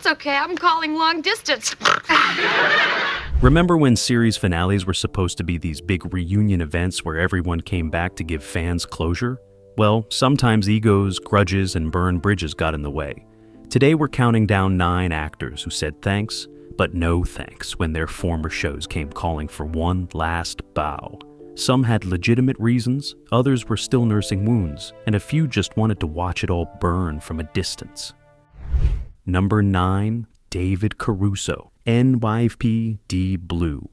That's okay, I'm calling long distance. Remember when series finales were supposed to be these big reunion events where everyone came back to give fans closure? Well, sometimes egos, grudges, and burned bridges got in the way. Today we're counting down 9 actors who said thanks, but no thanks when their former shows came calling for one last bow. Some had legitimate reasons, others were still nursing wounds, and a few just wanted to watch it all burn from a distance. Number 9, David Caruso, NYPD Blue.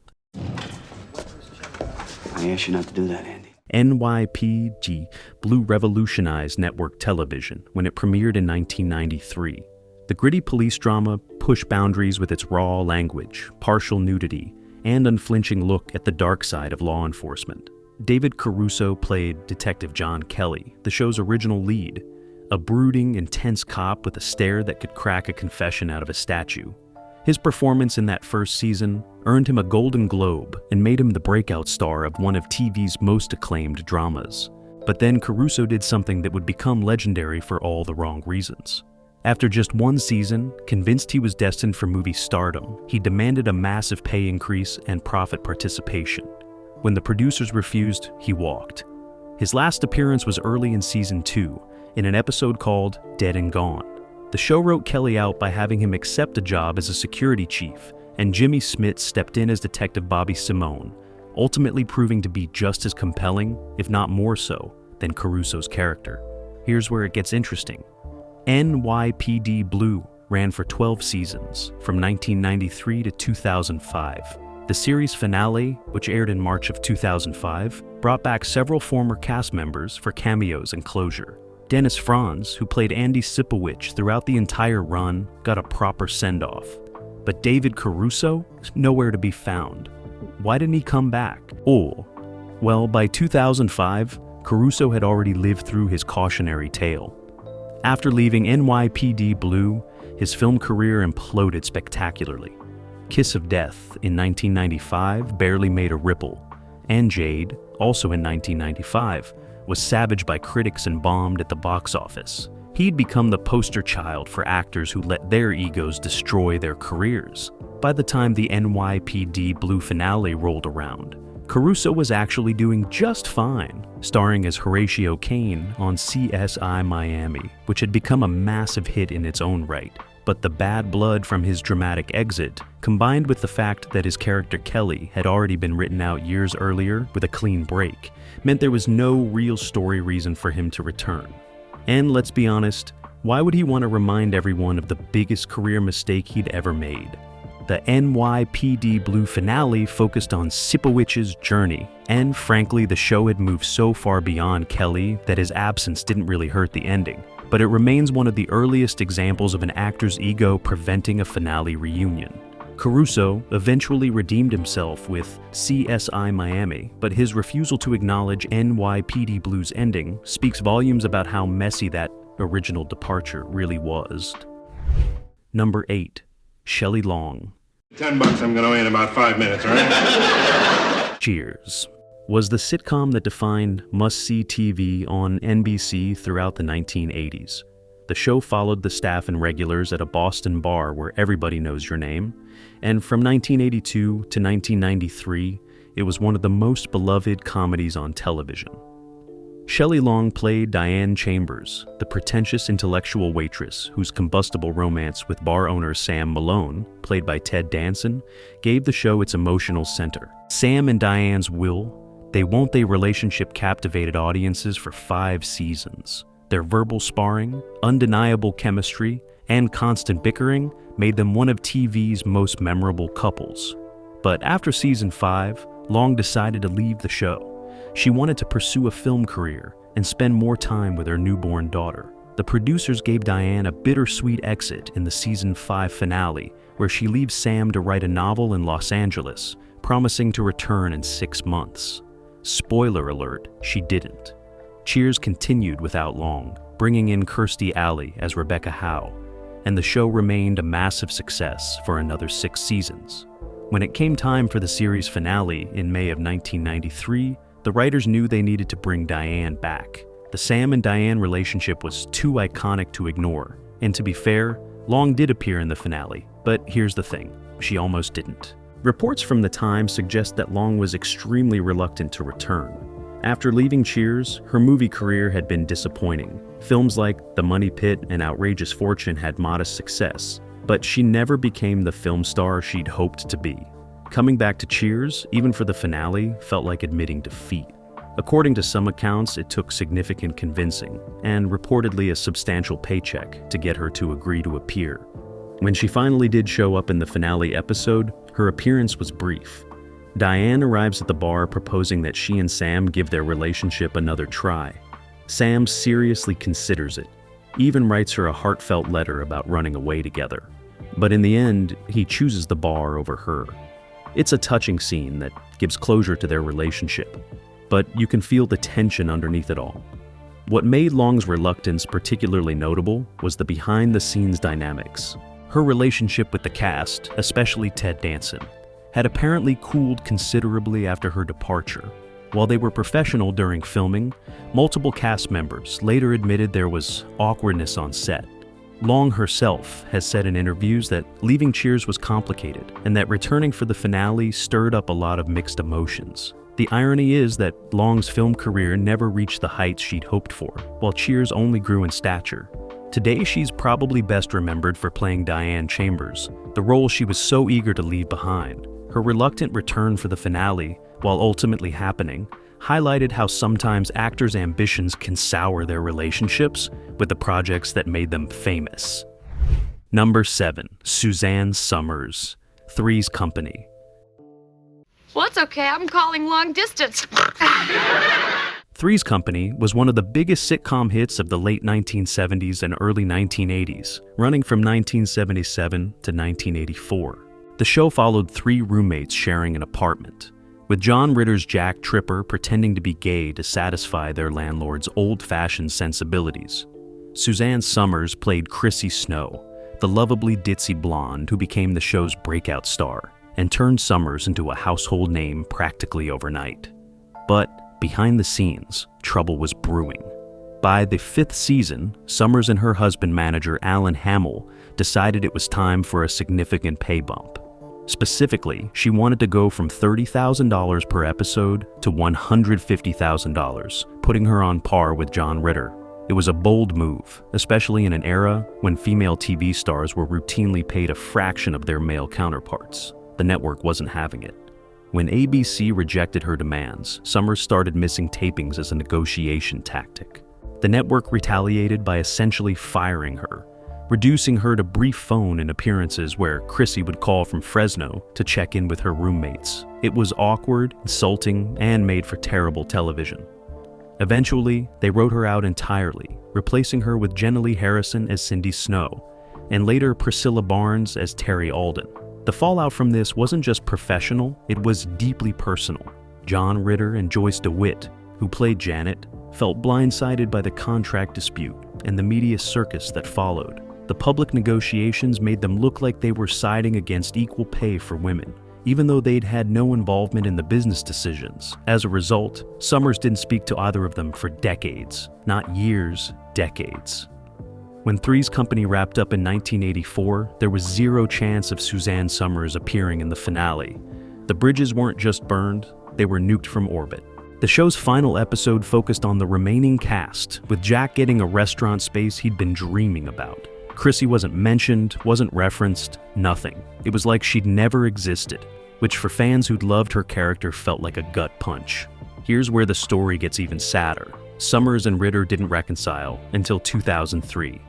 I asked you not to do that, Andy. NYPD Blue revolutionized network television when it premiered in 1993. The gritty police drama pushed boundaries with its raw language, partial nudity, and unflinching look at the dark side of law enforcement. David Caruso played Detective John Kelly, the show's original lead, a brooding, intense cop with a stare that could crack a confession out of a statue. His performance in that first season earned him a Golden Globe and made him the breakout star of one of TV's most acclaimed dramas. But then Caruso did something that would become legendary for all the wrong reasons. After just one season, convinced he was destined for movie stardom, he demanded a massive pay increase and profit participation. When the producers refused, he walked. His last appearance was early in season 2, in an episode called Dead and Gone. The show wrote Kelly out by having him accept a job as a security chief, and Jimmy Smits stepped in as Detective Bobby Simone, ultimately proving to be just as compelling, if not more so, than Caruso's character. Here's where it gets interesting. NYPD Blue ran for 12 seasons, from 1993 to 2005. The series finale, which aired in March of 2005, brought back several former cast members for cameos and closure. Dennis Franz, who played Andy Sipowicz throughout the entire run, got a proper send-off. But David Caruso? Nowhere to be found. Why didn't he come back? Oh, well, by 2005, Caruso had already lived through his cautionary tale. After leaving NYPD Blue, his film career imploded spectacularly. Kiss of Death in 1995 barely made a ripple, and Jade, also in 1995, was savaged by critics and bombed at the box office. He'd become the poster child for actors who let their egos destroy their careers. By the time the NYPD Blue finale rolled around, Caruso was actually doing just fine, starring as Horatio Kane on CSI Miami, which had become a massive hit in its own right. But the bad blood from his dramatic exit, combined with the fact that his character Kelly had already been written out years earlier with a clean break, meant there was no real story reason for him to return. And let's be honest, why would he want to remind everyone of the biggest career mistake he'd ever made? The NYPD Blue finale focused on Sipowicz's journey, and frankly, the show had moved so far beyond Kelly that his absence didn't really hurt the ending. But it remains one of the earliest examples of an actor's ego preventing a finale reunion. Caruso eventually redeemed himself with CSI Miami, but his refusal to acknowledge NYPD Blue's ending speaks volumes about how messy that original departure really was. Number 8, Shelley Long. $10 I'm gonna weigh in about 5 minutes, all right? Cheers was the sitcom that defined must-see TV on NBC throughout the 1980s. The show followed the staff and regulars at a Boston bar where everybody knows your name, and from 1982 to 1993, it was one of the most beloved comedies on television. Shelley Long played Diane Chambers, the pretentious intellectual waitress whose combustible romance with bar owner Sam Malone, played by Ted Danson, gave the show its emotional center. Sam and Diane's they relationship captivated audiences for 5 seasons. Their verbal sparring, undeniable chemistry, and constant bickering made them one of TV's most memorable couples. But after season 5, Long decided to leave the show. She wanted to pursue a film career and spend more time with her newborn daughter. The producers gave Diane a bittersweet exit in the season 5 finale, where she leaves Sam to write a novel in Los Angeles, promising to return in 6 months. Spoiler alert, she didn't. Cheers continued without Long, bringing in Kirstie Alley as Rebecca Howe, and the show remained a massive success for another 6 seasons. When it came time for the series finale in May of 1993, the writers knew they needed to bring Diane back. The Sam and Diane relationship was too iconic to ignore, and to be fair, Long did appear in the finale, but here's the thing, she almost didn't. Reports from the time suggest that Long was extremely reluctant to return. After leaving Cheers, her movie career had been disappointing. Films like The Money Pit and Outrageous Fortune had modest success, but she never became the film star she'd hoped to be. Coming back to Cheers, even for the finale, felt like admitting defeat. According to some accounts, it took significant convincing, and reportedly a substantial paycheck, to get her to agree to appear. When she finally did show up in the finale episode, her appearance was brief. Diane arrives at the bar proposing that she and Sam give their relationship another try. Sam seriously considers it, even writes her a heartfelt letter about running away together. But in the end, he chooses the bar over her. It's a touching scene that gives closure to their relationship, but you can feel the tension underneath it all. What made Long's reluctance particularly notable was the behind-the-scenes dynamics. Her relationship with the cast, especially Ted Danson, had apparently cooled considerably after her departure. While they were professional during filming, multiple cast members later admitted there was awkwardness on set. Long herself has said in interviews that leaving Cheers was complicated and that returning for the finale stirred up a lot of mixed emotions. The irony is that Long's film career never reached the heights she'd hoped for, while Cheers only grew in stature. Today, she's probably best remembered for playing Diane Chambers, the role she was so eager to leave behind. Her reluctant return for the finale, while ultimately happening, highlighted how sometimes actors' ambitions can sour their relationships with the projects that made them famous. Number 7. Suzanne Somers, Three's Company. Well, it's okay. I'm calling long distance. Three's Company was one of the biggest sitcom hits of the late 1970s and early 1980s, running from 1977 to 1984. The show followed three roommates sharing an apartment, with John Ritter's Jack Tripper pretending to be gay to satisfy their landlord's old-fashioned sensibilities. Suzanne Somers played Chrissy Snow, the lovably ditzy blonde who became the show's breakout star and turned Somers into a household name practically overnight. But behind the scenes, trouble was brewing. By the 5th season, Somers and her husband manager Alan Hamill decided it was time for a significant pay bump. Specifically, she wanted to go from $30,000 per episode to $150,000, putting her on par with John Ritter. It was a bold move, especially in an era when female TV stars were routinely paid a fraction of their male counterparts. The network wasn't having it. When ABC rejected her demands, Somers started missing tapings as a negotiation tactic. The network retaliated by essentially firing her, reducing her to brief phone and appearances where Chrissy would call from Fresno to check in with her roommates. It was awkward, insulting, and made for terrible television. Eventually, they wrote her out entirely, replacing her with Jenna Lee Harrison as Cindy Snow, and later Priscilla Barnes as Terry Alden. The fallout from this wasn't just professional, it was deeply personal. John Ritter and Joyce DeWitt, who played Janet, felt blindsided by the contract dispute and the media circus that followed. The public negotiations made them look like they were siding against equal pay for women, even though they'd had no involvement in the business decisions. As a result, Somers didn't speak to either of them for decades. Not years, decades. When Three's Company wrapped up in 1984, there was zero chance of Suzanne Somers appearing in the finale. The bridges weren't just burned, they were nuked from orbit. The show's final episode focused on the remaining cast, with Jack getting a restaurant space he'd been dreaming about. Chrissy wasn't mentioned, wasn't referenced, nothing. It was like she'd never existed, which for fans who'd loved her character felt like a gut punch. Here's where the story gets even sadder. Somers and Ritter didn't reconcile until 2003,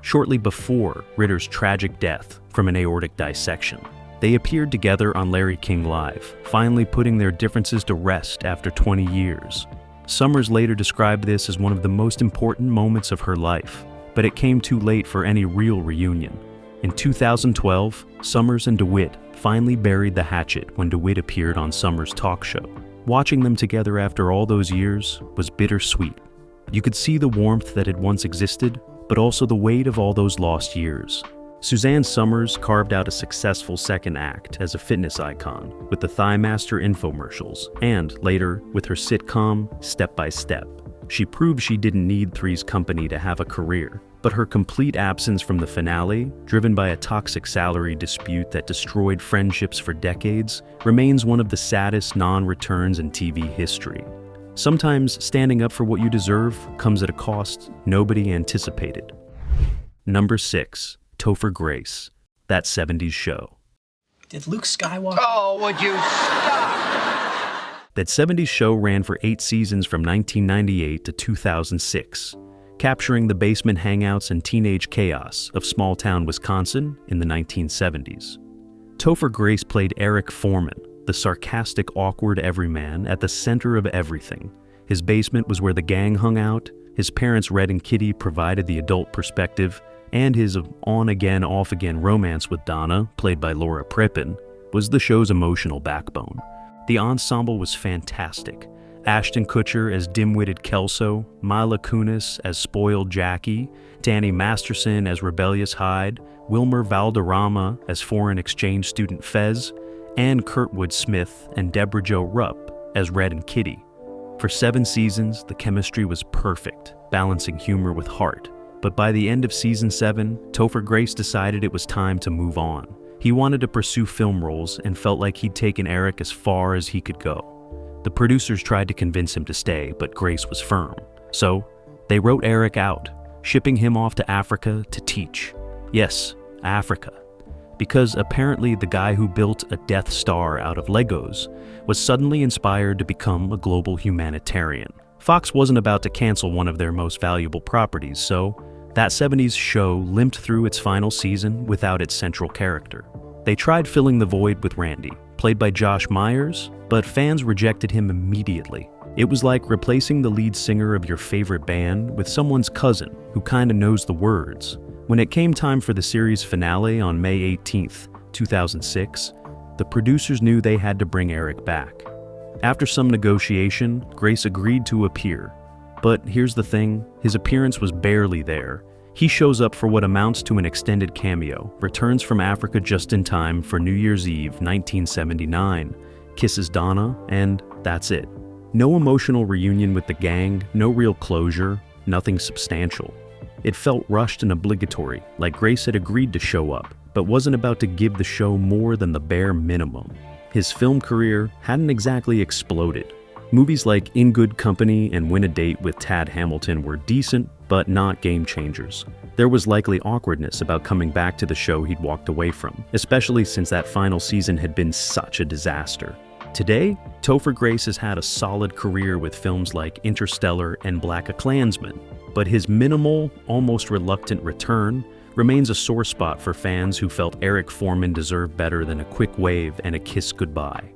shortly before Ritter's tragic death from an aortic dissection. They appeared together on Larry King Live, finally putting their differences to rest after 20 years. Somers later described this as one of the most important moments of her life, but it came too late for any real reunion. In 2012, Somers and DeWitt finally buried the hatchet when DeWitt appeared on Somers' talk show. Watching them together after all those years was bittersweet. You could see the warmth that had once existed, but also the weight of all those lost years. Suzanne Somers carved out a successful second act as a fitness icon with the Thigh Master infomercials and, later, with her sitcom Step by Step. She proved she didn't need Three's company to have a career, but her complete absence from the finale, driven by a toxic salary dispute that destroyed friendships for decades, remains one of the saddest non-returns in TV history. Sometimes standing up for what you deserve comes at a cost nobody anticipated. Number 6, Topher Grace, That 70s Show. Did Luke Skywalker? Oh, would you stop? That 70s Show ran for 8 seasons from 1998 to 2006, capturing the basement hangouts and teenage chaos of small-town Wisconsin in the 1970s. Topher Grace played Eric Foreman, the sarcastic, awkward everyman at the center of everything. His basement was where the gang hung out, his parents Red and Kitty provided the adult perspective, and his on-again, off-again romance with Donna, played by Laura Prepon, was the show's emotional backbone. The ensemble was fantastic. Ashton Kutcher as dim-witted Kelso, Mila Kunis as spoiled Jackie, Danny Masterson as rebellious Hyde, Wilmer Valderrama as foreign exchange student Fez, and Kurtwood Smith and Deborah Jo Rupp as Red and Kitty. For 7 seasons, the chemistry was perfect, balancing humor with heart. But by the end of season 7, Topher Grace decided it was time to move on. He wanted to pursue film roles and felt like he'd taken Eric as far as he could go. The producers tried to convince him to stay, but Grace was firm. So, they wrote Eric out, shipping him off to Africa to teach. Yes, Africa. Because apparently the guy who built a Death Star out of Legos was suddenly inspired to become a global humanitarian. Fox wasn't about to cancel one of their most valuable properties, so That 70s Show limped through its final season without its central character. They tried filling the void with Randy, played by Josh Myers, but fans rejected him immediately. It was like replacing the lead singer of your favorite band with someone's cousin who kinda knows the words. When it came time for the series finale on May 18th, 2006, the producers knew they had to bring Eric back. After some negotiation, Grace agreed to appear. But here's the thing, his appearance was barely there. He shows up for what amounts to an extended cameo, returns from Africa just in time for New Year's Eve 1979, kisses Donna, and that's it. No emotional reunion with the gang, no real closure, nothing substantial. It felt rushed and obligatory, like Grace had agreed to show up, but wasn't about to give the show more than the bare minimum. His film career hadn't exactly exploded. Movies like In Good Company and Win a Date with Tad Hamilton were decent, but not game changers. There was likely awkwardness about coming back to the show he'd walked away from, especially since that final season had been such a disaster. Today, Topher Grace has had a solid career with films like Interstellar and BlacKkKlansman, but his minimal, almost reluctant return remains a sore spot for fans who felt Eric Foreman deserved better than a quick wave and a kiss goodbye.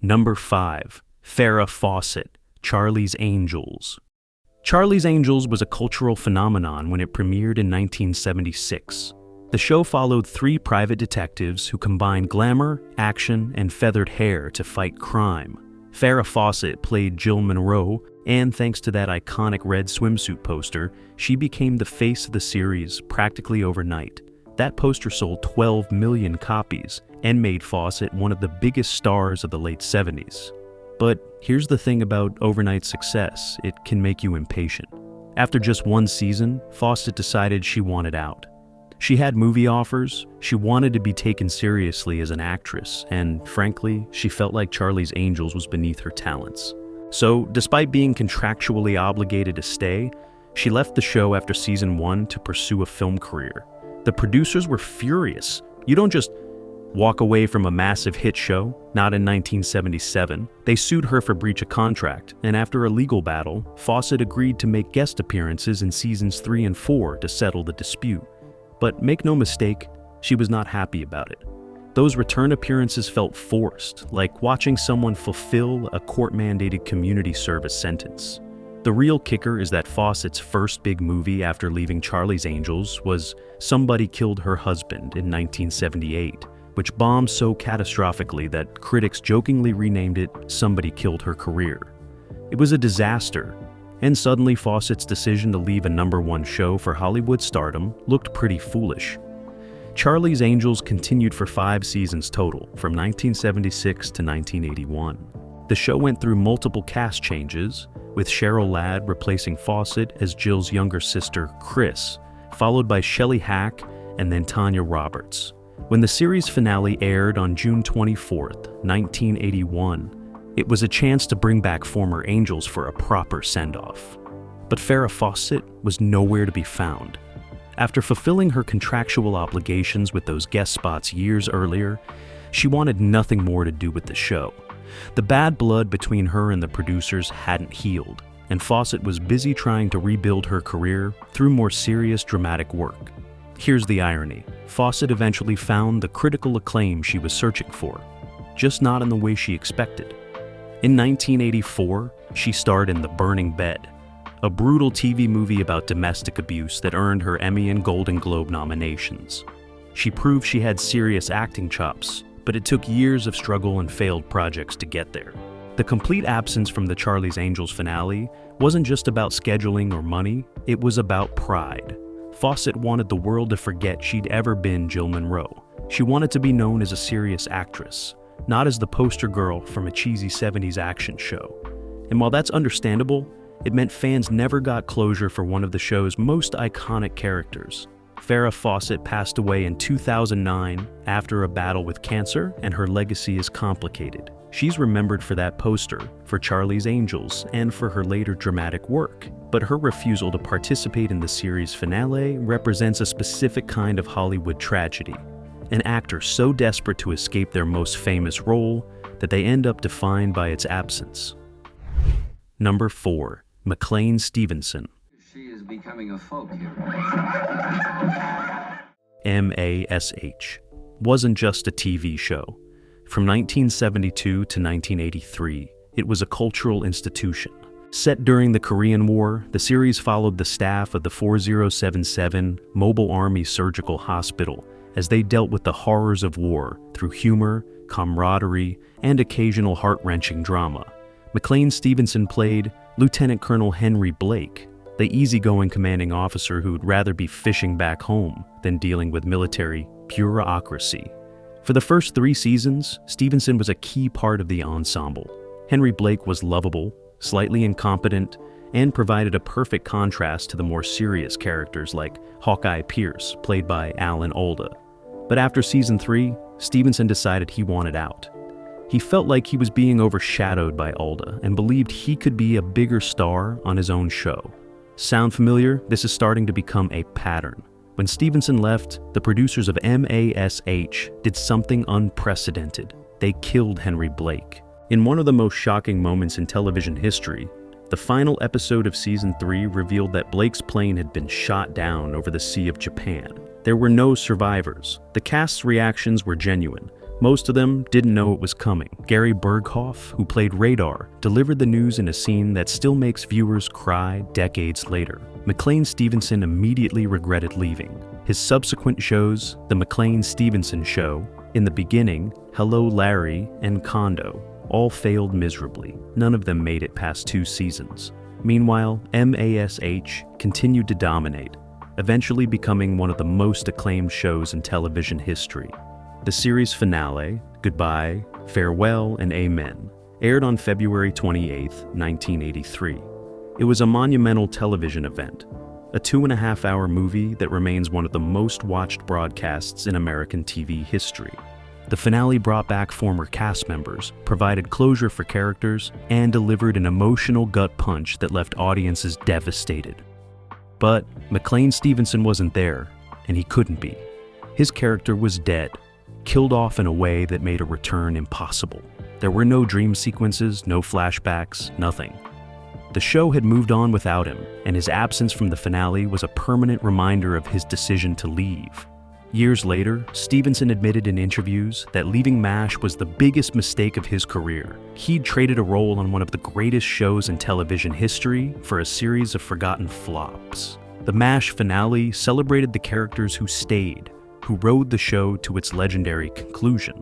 Number 5. Farrah Fawcett, Charlie's Angels. Charlie's Angels was a cultural phenomenon when it premiered in 1976. The show followed 3 private detectives who combined glamour, action, and feathered hair to fight crime. Farrah Fawcett played Jill Monroe, and thanks to that iconic red swimsuit poster, she became the face of the series practically overnight. That poster sold 12 million copies and made Fawcett one of the biggest stars of the late 70s. But here's the thing about overnight success, it can make you impatient. After just 1 season, Fawcett decided she wanted out. She had movie offers, she wanted to be taken seriously as an actress, and frankly, she felt like Charlie's Angels was beneath her talents. So, despite being contractually obligated to stay, she left the show after season 1 to pursue a film career. The producers were furious. You don't just walk away from a massive hit show, not in 1977. They sued her for breach of contract, and after a legal battle, Fawcett agreed to make guest appearances in seasons 3 and 4 to settle the dispute. But make no mistake, she was not happy about it. Those return appearances felt forced, like watching someone fulfill a court-mandated community service sentence. The real kicker is that Fawcett's first big movie after leaving Charlie's Angels was Somebody Killed Her Husband in 1978, which bombed so catastrophically that critics jokingly renamed it Somebody Killed Her Career. It was a disaster, and suddenly Fawcett's decision to leave a #1 show for Hollywood stardom looked pretty foolish. Charlie's Angels continued for 5 seasons total, from 1976 to 1981. The show went through multiple cast changes, with Cheryl Ladd replacing Fawcett as Jill's younger sister, Chris, followed by Shelley Hack and then Tanya Roberts. When the series finale aired on June 24th, 1981, it was a chance to bring back former Angels for a proper send-off. But Farrah Fawcett was nowhere to be found. After fulfilling her contractual obligations with those guest spots years earlier, she wanted nothing more to do with the show. The bad blood between her and the producers hadn't healed, and Fawcett was busy trying to rebuild her career through more serious dramatic work. Here's the irony. Fawcett eventually found the critical acclaim she was searching for, just not in the way she expected. In 1984, she starred in The Burning Bed, a brutal TV movie about domestic abuse that earned her Emmy and Golden Globe nominations. She proved she had serious acting chops, but it took years of struggle and failed projects to get there. The complete absence from the Charlie's Angels finale wasn't just about scheduling or money, it was about pride. Fawcett wanted the world to forget she'd ever been Jill Monroe. She wanted to be known as a serious actress, not as the poster girl from a cheesy 70s action show. And while that's understandable, it meant fans never got closure for one of the show's most iconic characters. Farrah Fawcett passed away in 2009 after a battle with cancer, and her legacy is complicated. She's remembered for that poster, for Charlie's Angels, and for her later dramatic work. But her refusal to participate in the series finale represents a specific kind of Hollywood tragedy. An actor so desperate to escape their most famous role that they end up defined by its absence. Number 4. McLean Stevenson. She is becoming a folk hero. MASH wasn't just a TV show. From 1972 to 1983, it was a cultural institution. Set during the Korean War, the series followed the staff of the 4077 Mobile Army Surgical Hospital as they dealt with the horrors of war through humor, camaraderie, and occasional heart-wrenching drama. McLean Stevenson played Lieutenant Colonel Henry Blake, the easygoing commanding officer who'd rather be fishing back home than dealing with military bureaucracy. For the first 3 seasons, Stevenson was a key part of the ensemble. Henry Blake was lovable, slightly incompetent, and provided a perfect contrast to the more serious characters like Hawkeye Pierce, played by Alan Alda. But after season 3, Stevenson decided he wanted out. He felt like he was being overshadowed by Alda and believed he could be a bigger star on his own show. Sound familiar? This is starting to become a pattern. When Stevenson left, the producers of MASH did something unprecedented. They killed Henry Blake. In one of the most shocking moments in television history, the final episode of season 3 revealed that Blake's plane had been shot down over the Sea of Japan. There were no survivors. The cast's reactions were genuine. Most of them didn't know it was coming. Gary Berghoff, who played Radar, delivered the news in a scene that still makes viewers cry decades later. McLean Stevenson immediately regretted leaving. His subsequent shows, The McLean Stevenson Show, In the Beginning, Hello Larry, and Condo, all failed miserably. None of them made it past 2 seasons. Meanwhile, MASH continued to dominate, eventually becoming one of the most acclaimed shows in television history. The series finale, Goodbye, Farewell, and Amen, aired on February 28, 1983. It was a monumental television event, a 2.5-hour movie that remains one of the most watched broadcasts in American TV history. The finale brought back former cast members, provided closure for characters, and delivered an emotional gut punch that left audiences devastated. But McLean Stevenson wasn't there, and he couldn't be. His character was dead, killed off in a way that made a return impossible. There were no dream sequences, no flashbacks, nothing. The show had moved on without him, and his absence from the finale was a permanent reminder of his decision to leave. Years later, Stevenson admitted in interviews that leaving MASH was the biggest mistake of his career. He'd traded a role on one of the greatest shows in television history for a series of forgotten flops. The MASH finale celebrated the characters who stayed, who rode the show to its legendary conclusion.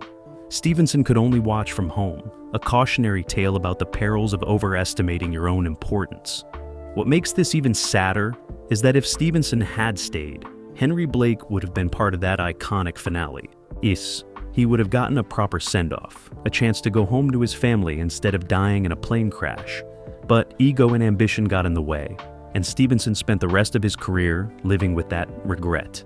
Stevenson could only watch from home, a cautionary tale about the perils of overestimating your own importance. What makes this even sadder is that if Stevenson had stayed, Henry Blake would have been part of that iconic finale. He would have gotten a proper send-off, a chance to go home to his family instead of dying in a plane crash. But ego and ambition got in the way, and Stevenson spent the rest of his career living with that regret.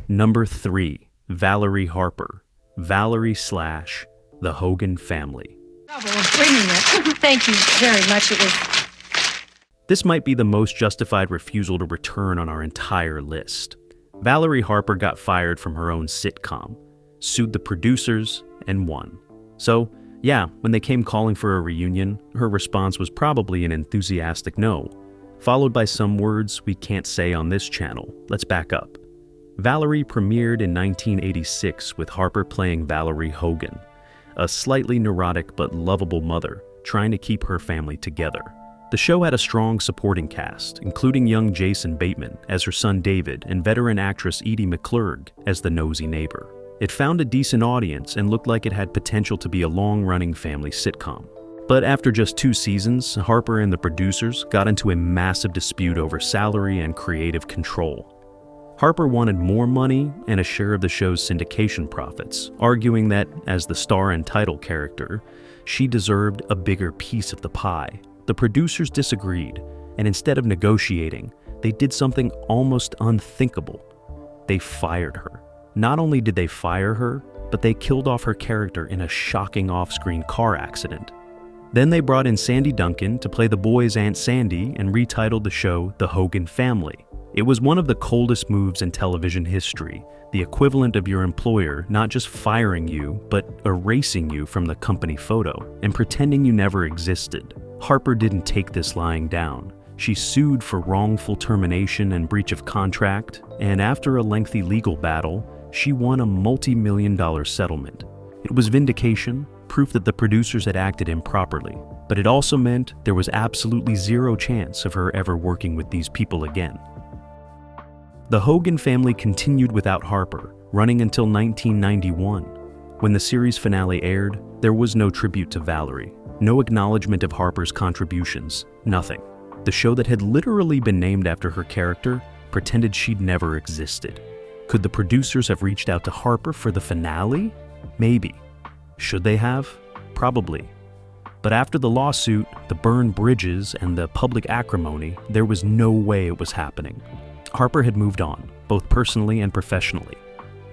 Number 3, Valerie Harper. Valerie / The Hogan Family. Thank you very much. It was... This might be the most justified refusal to return on our entire list. Valerie Harper got fired from her own sitcom, sued the producers, and won. So, yeah, when they came calling for a reunion, her response was probably an enthusiastic no, followed by some words we can't say on this channel. Let's back up. Valerie premiered in 1986 with Harper playing Valerie Hogan, a slightly neurotic but lovable mother trying to keep her family together. The show had a strong supporting cast, including young Jason Bateman as her son David and veteran actress Edie McClurg as the nosy neighbor. It found a decent audience and looked like it had potential to be a long-running family sitcom. But after just 2 seasons, Harper and the producers got into a massive dispute over salary and creative control. Harper wanted more money and a share of the show's syndication profits, arguing that, as the star and title character, she deserved a bigger piece of the pie. The producers disagreed, and instead of negotiating, they did something almost unthinkable. They fired her. Not only did they fire her, but they killed off her character in a shocking off-screen car accident. Then they brought in Sandy Duncan to play the boys' Aunt Sandy and retitled the show The Hogan Family. It was one of the coldest moves in television history, the equivalent of your employer not just firing you, but erasing you from the company photo and pretending you never existed. Harper didn't take this lying down. She sued for wrongful termination and breach of contract, and after a lengthy legal battle, she won a multi-million-dollar settlement. It was vindication, proof that the producers had acted improperly, but it also meant there was absolutely zero chance of her ever working with these people again. The Hogan Family continued without Harper, running until 1991. When the series finale aired, there was no tribute to Valerie, no acknowledgement of Harper's contributions, nothing. The show that had literally been named after her character pretended she'd never existed. Could the producers have reached out to Harper for the finale? Maybe. Should they have? Probably. But after the lawsuit, the burned bridges, and the public acrimony, there was no way it was happening. Harper had moved on, both personally and professionally,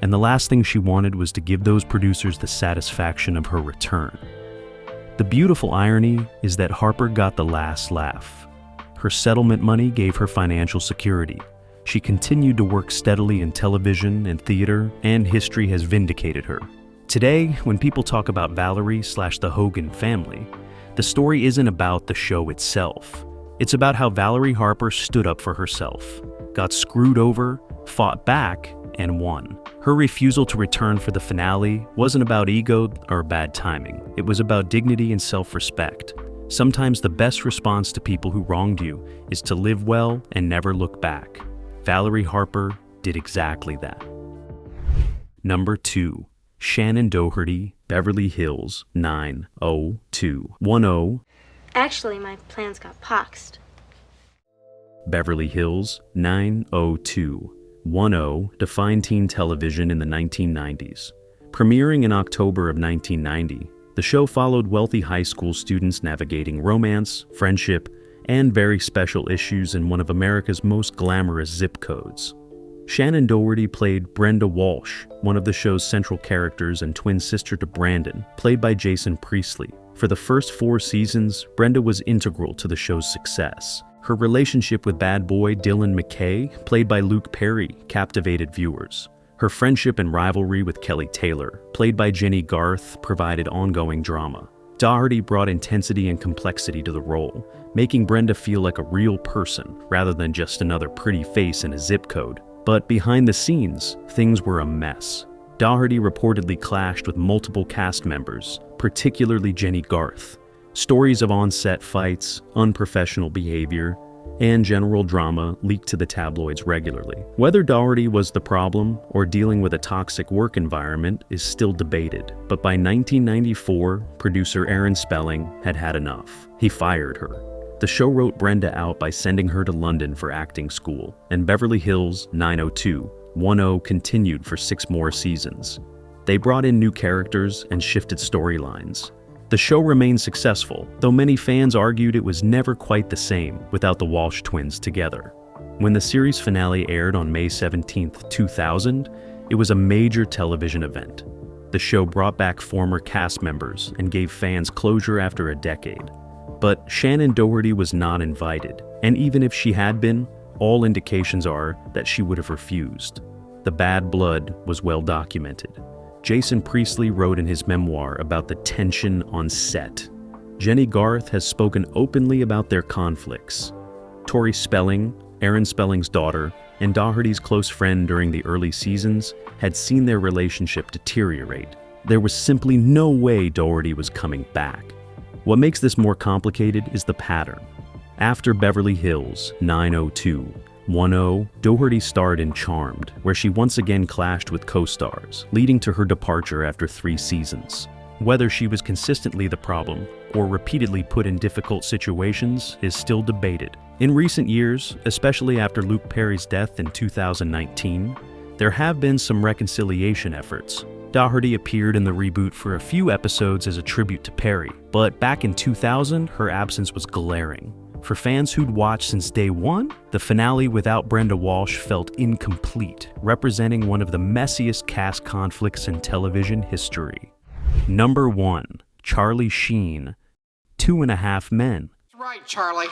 and the last thing she wanted was to give those producers the satisfaction of her return. The beautiful irony is that Harper got the last laugh. Her settlement money gave her financial security. She continued to work steadily in television and theater, and history has vindicated her. Today, when people talk about Valerie / the Hogan Family, the story isn't about the show itself. It's about how Valerie Harper stood up for herself, got screwed over, fought back, and won. Her refusal to return for the finale wasn't about ego or bad timing. It was about dignity and self-respect. Sometimes the best response to people who wronged you is to live well and never look back. Valerie Harper did exactly that. Number 2. Shannen Doherty, Beverly Hills 90210. Actually, my plans got poxed. Beverly Hills 90210 defined teen television in the 1990s. Premiering in October of 1990, the show followed wealthy high school students navigating romance, friendship, and very special issues in one of America's most glamorous zip codes. Shannen Doherty played Brenda Walsh, one of the show's central characters and twin sister to Brandon, played by Jason Priestley. For the first 4 seasons, Brenda was integral to the show's success. Her relationship with bad boy Dylan McKay, played by Luke Perry, captivated viewers. Her friendship and rivalry with Kelly Taylor, played by Jenny Garth, provided ongoing drama. Doherty brought intensity and complexity to the role, making Brenda feel like a real person rather than just another pretty face in a zip code. But behind the scenes, things were a mess. Doherty reportedly clashed with multiple cast members, particularly Jenny Garth. Stories of on-set fights, unprofessional behavior, and general drama leaked to the tabloids regularly. Whether Doherty was the problem or dealing with a toxic work environment is still debated, but by 1994, producer Aaron Spelling had had enough. He fired her. The show wrote Brenda out by sending her to London for acting school, and Beverly Hills 90210 continued for 6 more seasons. They brought in new characters and shifted storylines. The show remained successful, though many fans argued it was never quite the same without the Walsh twins together. When the series finale aired on May 17, 2000, it was a major television event. The show brought back former cast members and gave fans closure after a decade. But Shannen Doherty was not invited, and even if she had been, all indications are that she would have refused. The bad blood was well documented. Jason Priestley wrote in his memoir about the tension on set. Jenny Garth has spoken openly about their conflicts. Tori Spelling, Aaron Spelling's daughter, and Doherty's close friend during the early seasons had seen their relationship deteriorate. There was simply no way Doherty was coming back. What makes this more complicated is the pattern. After Beverly Hills 90210, Doherty starred in Charmed, where she once again clashed with co-stars, leading to her departure after 3 seasons. Whether she was consistently the problem or repeatedly put in difficult situations is still debated. In recent years, especially after Luke Perry's death in 2019, there have been some reconciliation efforts. Doherty appeared in the reboot for a few episodes as a tribute to Perry, but back in 2000, her absence was glaring. For fans who'd watched since day one, the finale without Brenda Walsh felt incomplete, representing one of the messiest cast conflicts in television history. Number 1. Charlie Sheen, 2.5 Men. That's right, Charlie.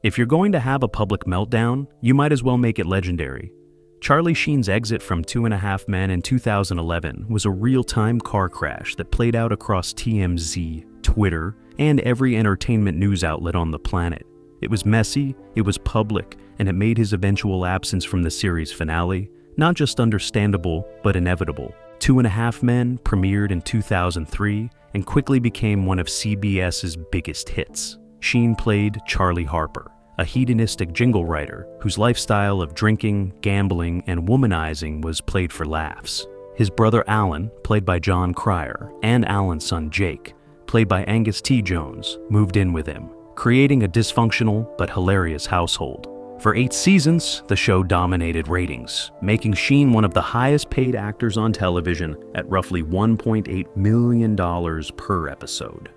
If you're going to have a public meltdown, you might as well make it legendary. Charlie Sheen's exit from 2.5 Men in 2011 was a real-time car crash that played out across TMZ, Twitter, and every entertainment news outlet on the planet. It was messy, it was public, and it made his eventual absence from the series finale not just understandable, but inevitable. 2.5 Men premiered in 2003 and quickly became one of CBS's biggest hits. Sheen played Charlie Harper, a hedonistic jingle writer whose lifestyle of drinking, gambling, and womanizing was played for laughs. His brother Alan, played by John Cryer, and Alan's son Jake, played by Angus T. Jones, moved in with him, creating a dysfunctional but hilarious household. For 8 seasons, the show dominated ratings, making Sheen one of the highest-paid actors on television at roughly $1.8 million per episode.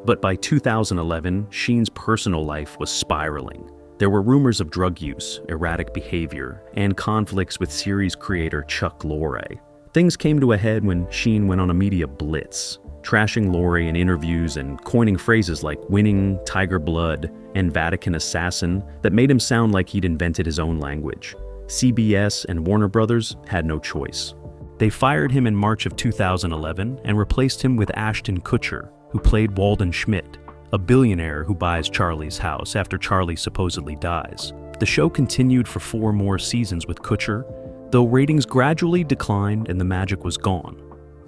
But by 2011, Sheen's personal life was spiraling. There were rumors of drug use, erratic behavior, and conflicts with series creator Chuck Lorre. Things came to a head when Sheen went on a media blitz, trashing Lorre in interviews and coining phrases like winning, tiger blood, and Vatican assassin that made him sound like he'd invented his own language. CBS and Warner Brothers had no choice. They fired him in March of 2011 and replaced him with Ashton Kutcher, who played Walden Schmidt, a billionaire who buys Charlie's house after Charlie supposedly dies. The show continued for 4 more seasons with Kutcher, though ratings gradually declined and the magic was gone.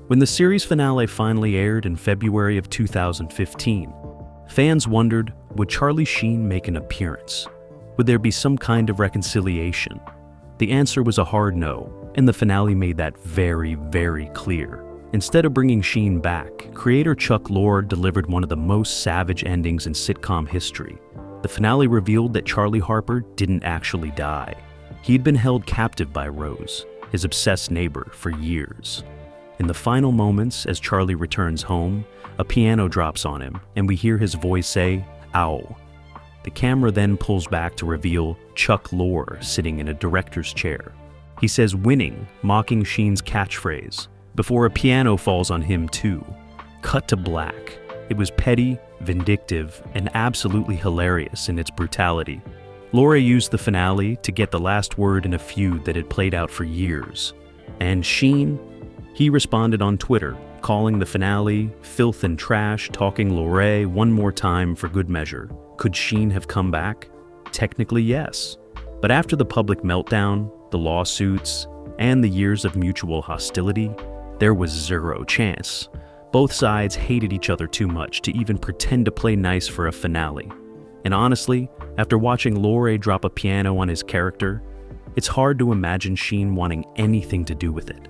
When the series finale finally aired in February of 2015, fans wondered, would Charlie Sheen make an appearance? Would there be some kind of reconciliation? The answer was a hard no, and the finale made that very, very clear. Instead of bringing Sheen back, creator Chuck Lorre delivered one of the most savage endings in sitcom history. The finale revealed that Charlie Harper didn't actually die. He'd been held captive by Rose, his obsessed neighbor, for years. In the final moments, as Charlie returns home, a piano drops on him, and we hear his voice say, "Ow." The camera then pulls back to reveal Chuck Lorre sitting in a director's chair. He says winning, mocking Sheen's catchphrase, before a piano falls on him too. Cut to black. It was petty, vindictive, and absolutely hilarious in its brutality. Lorre used the finale to get the last word in a feud that had played out for years. And Sheen? He responded on Twitter, calling the finale filth and trash, talking Lorre one more time for good measure. Could Sheen have come back? Technically, yes. But after the public meltdown, the lawsuits, and the years of mutual hostility, there was zero chance. Both sides hated each other too much to even pretend to play nice for a finale. And honestly, after watching Lorre drop a piano on his character, it's hard to imagine Sheen wanting anything to do with it.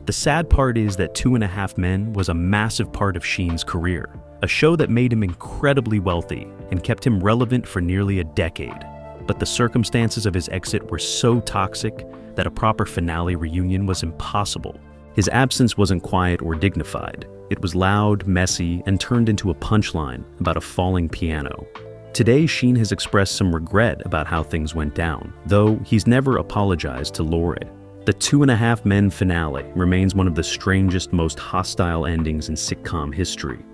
The sad part is that 2.5 Men was a massive part of Sheen's career, a show that made him incredibly wealthy and kept him relevant for nearly a decade. But the circumstances of his exit were so toxic that a proper finale reunion was impossible. His absence wasn't quiet or dignified. It was loud, messy, and turned into a punchline about a falling piano. Today, Sheen has expressed some regret about how things went down, though he's never apologized to Laurie. The 2.5 Men finale remains one of the strangest, most hostile endings in sitcom history.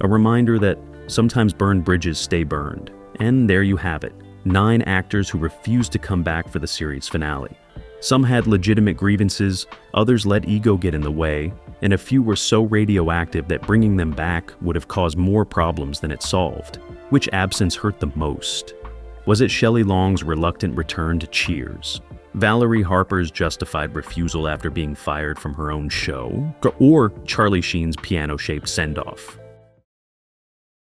A reminder that sometimes burned bridges stay burned. And there you have it, 9 actors who refused to come back for the series finale. Some had legitimate grievances, others let ego get in the way, and a few were so radioactive that bringing them back would have caused more problems than it solved. Which absence hurt the most? Was it Shelley Long's reluctant return to Cheers? Valerie Harper's justified refusal after being fired from her own show? Or Charlie Sheen's piano-shaped send-off?